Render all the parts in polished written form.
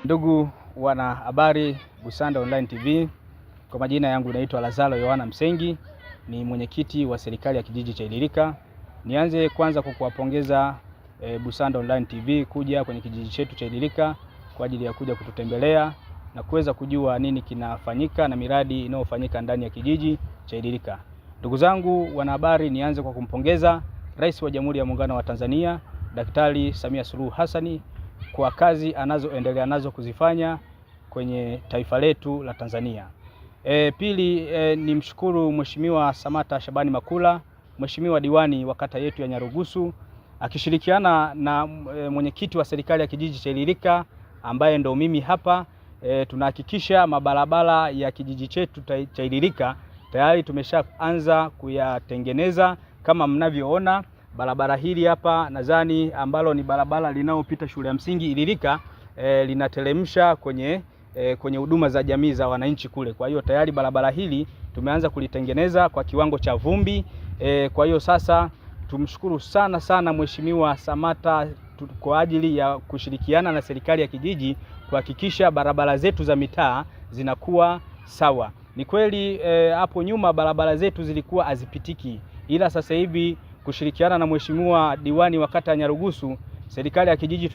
Ndugu wana habari Busanda Online TV, kwa majina yangu naitwa Lazaro Yohana Msengi, ni mwenyekiti wa serikali ya kijiji cha Ilirika. Nianze kwanza kwa kuwapongeza Busanda Online TV kuja kwenye kijiji chetu cha Ilirika kwa ajili ya kuja kututembelea na kuweza kujua nini kinafanyika na miradi inayofanyika ndani ya kijiji cha Ilirika. Ndugu zangu wanahabari, nianze kwa kumpongeza Rais wa Jamhuri ya Muungano wa Tanzania Daktari Samia Suluhu Hassani kwa kazi anazoendelea nazo kuzifanya kwenye taifa letu la Tanzania. Pili, nimshukuru Mheshimiwa Samata Shabani Makula, Mheshimiwa diwani wa kata yetu ya Nyarugusu, akishirikiana na mwenyekiti wa serikali ya kijiji cha Ilirika ambaye ndo mimi hapa. Tunahakikisha mabarabara ya kijiji chetu cha Ilirika tayari tumeshaanza kuyatengeneza. Kama mnavyoona barabara hili hapa, nadhani ambalo ni barabara linaopita shule ya msingi Ilirika, linateremsha kwenye huduma za jamii za wananchi kule. Kwa hiyo tayari barabara hili tumeanza kulitengeneza kwa kiwango cha vumbi. Kwa hiyo sasa tumshukuru sana Mheshimiwa Samata kwa ajili ya kushirikiana na serikali ya kijiji kuhakikisha barabara zetu za mitaa zinakuwa sawa. Ni kweli hapo nyuma barabara zetu zilikuwa hazipitiki, ila sasa hivi kushirikiana na Mheshimiwa diwani wa kata ya Nyarugusu, serikali ya kijiji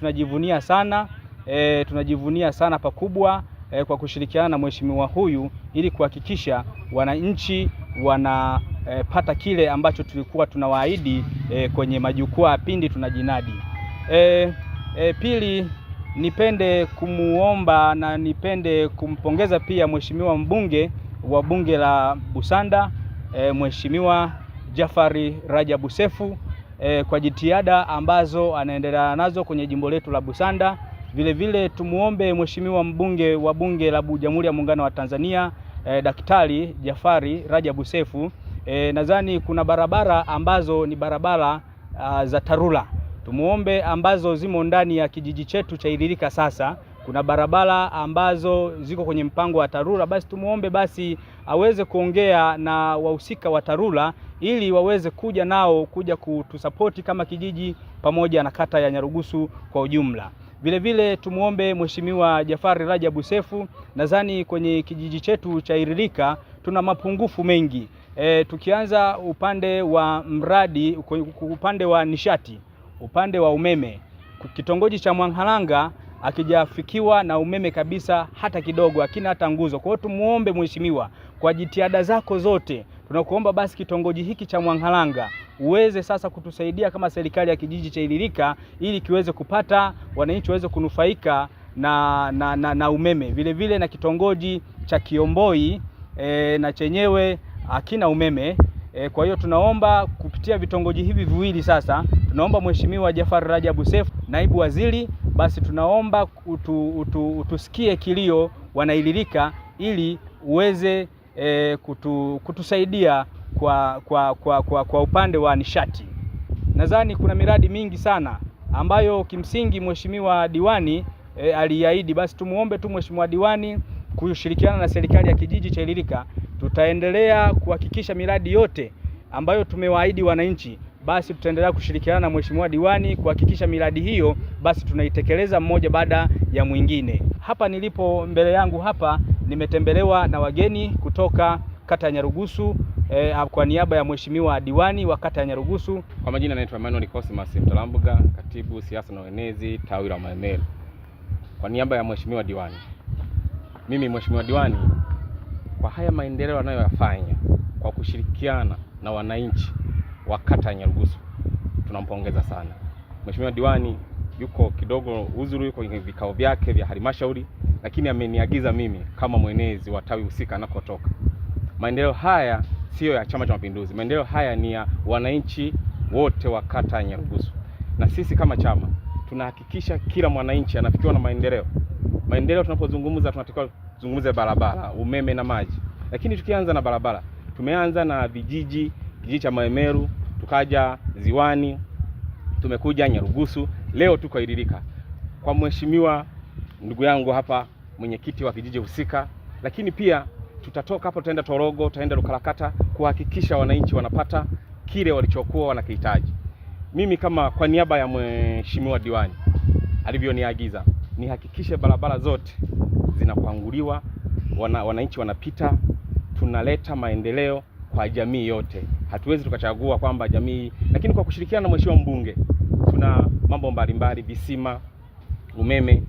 tunajivunia sana pakubwa kwa kushirikiana na mheshimiwa huyu ili kuhakikisha wananchi wanapata kile ambacho tulikuwa tunawaahidi kwenye majukwaa pindi tunajinadi. Pili, nipende kumuomba na nipende kumpongeza pia mheshimiwa mbunge wa bunge la Busanda, Mheshimiwa Jafari Rajabu Sefu kwa jitihada ambazo anaendelea nazo kwenye jimbo letu la Busanda. Vile vile tumuombe mheshimiwa mbunge wa bunge la Jamhuri ya Muungano wa Tanzania Daktari Jafari Rajabu Sefu. Nadhani kuna barabara ambazo ni barabara za TARURA. Tumuombe ambazo zimo ndani ya kijiji chetu cha Ilirika. Sasa kuna barabara ambazo ziko kwenye mpango wa TARURA, basi tumuombe basi aweze kuongea na wahusika wa TARURA ili waweze kuja nao kuja kutusapoti kama kijiji pamoja na kata ya Nyarugusu kwa ujumla. Vile vile tumuombe mheshimiwa Jafari Rajabu Sefu. Nadhani kwenye kijiji chetu cha Ilirika tuna mapungufu mengi. Tukianza upande wa mradi, upande wa nishati, upande wa umeme, kitongoji cha Mwanhalanga akijafikiwa na umeme kabisa hata kidogo, hakina hata nguzo. Kwa hiyo tumuombe mheshimiwa, kwa jitihada zako zote tunakuomba basi kitongoji hiki cha Mwanhalanga uweze sasa kutusaidia kama serikali ya kijiji cha Ilirika ili kiweze kupata, wananchi waweze kunufaika na umeme. Vile vile na kitongoji cha Kiomboi na chenyewe hakina umeme. Kwa hiyo tunaomba kupitia vitongoji hivi viwili sasa, tunaomba mheshimiwa Jafari Rajabu Sefu, naibu waziri, basi tunaomba utusikie kilio wana Ilirika ili uweze kutusaidia kwa upande wa nishati. Nadhani kuna miradi mingi sana ambayo kimsingi mheshimiwa diwani aliahidi, basi tumuombe tu mheshimiwa diwani kushirikiana na serikali ya kijiji cha Ilirika. Tutaendelea kuhakikisha miradi yote ambayo tumewaahidi wananchi, basi tutaendelea kushirikiana na mheshimiwa diwani kuhakikisha miradi hiyo basi tunaitekeleza mmoja baada ya mwingine. Hapa nilipo mbele yangu hapa nimetembelewa na wageni kutoka kata ya Nyarugusu kwa niaba ya mheshimiwa diwani wa kata ya Nyarugusu. Kwa majina naitwa Emmanuel Cosmas Mtalambuga, katibu siasa na uenezi tawi la Maemelo. Kwa niaba ya mheshimiwa diwani, mimi mheshimiwa diwani, kwa haya maendeleo anayoyafanya kwa kushirikiana na wananchi wa kata ya Nyarugusu tunampongeza sana. Mheshimiwa diwani yuko kidogo uzuri, yuko kwenye vikao vyake vya halmashauri, lakini ameniagiza mimi kama mwenezi wa tawi husika anakotoka. Maendeleo haya sio ya Chama cha Mapinduzi, maendeleo haya ni ya wananchi wote wa kata ya Nyarugusu, na sisi kama chama tunahakikisha kila mwananchi anafikiwa na maendeleo. Maendeleo tunapozungumza tunatakiwa tuzungumze barabara, umeme na maji. Lakini tukianza na barabara, tumeanza na kijiji cha Maemelo, tukaja Ziwani, tumekuja Nyarugusu, leo tuko Ilirika. Kwa mheshimiwa ndugu yangu hapa, mwenyekiti wa kijiji husika, lakini pia tutatoka hapo tutaenda Torogo, tutaenda Lukalakata kuhakikisha wananchi wanapata kile walichokuwa wanakihitaji. Mimi kama kwa niaba ya mheshimiwa diwani alivyoniagiza, nihakikishe barabara zote zinakwanguliwa, wananchi wanapita, tunaleta maendeleo kwa jamii yote. Hatuwezi tukachagua kwamba jamii, lakini kwa kushirikiana na mheshimiwa mbunge tuna mambo mbalimbali, visima, umeme,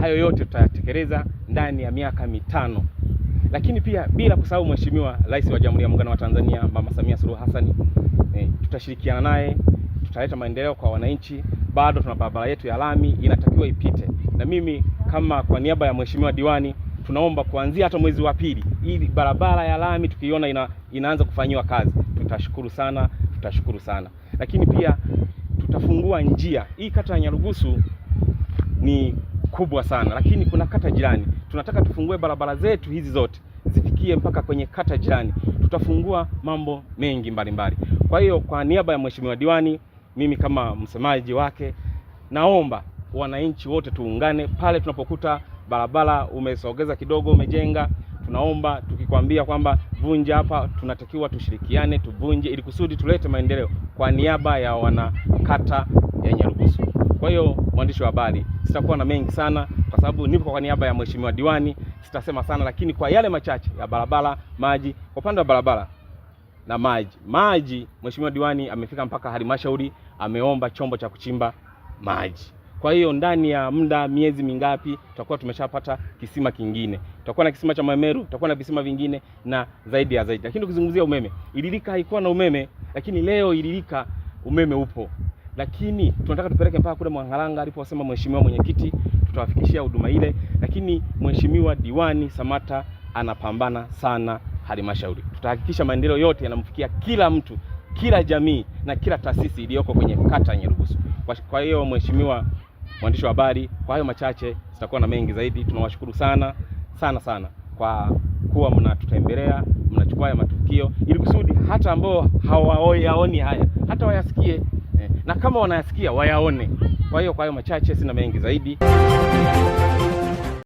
hayo yote tutayatekeleza ndani ya miaka 5. Lakini pia bila kusahau Mheshimiwa Rais wa Jamhuri ya Muungano wa Tanzania Mama Samia Suluhu Hassan, tutashirikiana naye, tutaleta maendeleo kwa wananchi. Bado tuna barabara yetu ya lami inatakiwa ipite, na mimi kama kwa niaba ya Mheshimiwa Diwani tunaomba kuanzia hata mwezi wa pili ili barabara ya lami tukiona inaanza kufanyiwa kazi, tutashukuru sana. Lakini pia tutafungua njia hii. Kata ya Nyarugusu ni kubwa sana, lakini kuna kata jirani. Tunataka tufungue barabara zetu hizi zote zifikie mpaka kwenye kata jirani. Tutafungua mambo mengi mbalimbali. Kwa hiyo kwa niaba ya Mheshimiwa Diwani, mimi kama msemaji wake, naomba wananchi wote tuungane pale tunapokuta barabara umesogeza kidogo, umejenga, tunaomba tukikwambia kwamba vunja hapa, tunatakiwa tushirikiane tuvunje ili kusudi tulete maendeleo kwa niaba ya wanakata ya Nyarugusu. Kwa hiyo mwandishi wa habari, sitakuwa na mengi sana kwa sababu nipo kwa niaba ya Mheshimiwa Diwani, sitasema sana, lakini kwa yale machache ya barabara, maji, kwa upande wa barabara na maji, Mheshimiwa Diwani amefika mpaka halmashauri, ameomba chombo cha kuchimba maji. Kwa hiyo ndani ya muda miezi mingapi tutakuwa tumeshapata kisima kingine. Tutakuwa na kisima cha Mwemeru, tutakuwa na visima vingine na zaidi. Lakini ukizungumzia umeme, Ililika haikuwa na umeme, lakini leo Ililika umeme upo. Lakini tunataka tupeleke mpaka kule Mwangalanga aliposema Mheshimiwa Mwenyekiti, tutawafikishia huduma ile. Lakini Mheshimiwa Diwani Samata anapambana sana halmashauri. Tutahakikisha maendeleo yote yanamfikia kila mtu, kila jamii na kila taasisi iliyoko kwenye kata ya Nyarugusu. Kwa hiyo Mheshimiwa mwandishi wa habari, kwa hayo machache, sitakuwa na mengi zaidi. Tunawashukuru sana kwa kuwa mnatutembelea, mnachukua haya matukio ili kusudi hata ambao hawayaoni haya hata wayasikie, na kama wanayasikia wayaone. Kwa hiyo machache, sina mengi zaidi.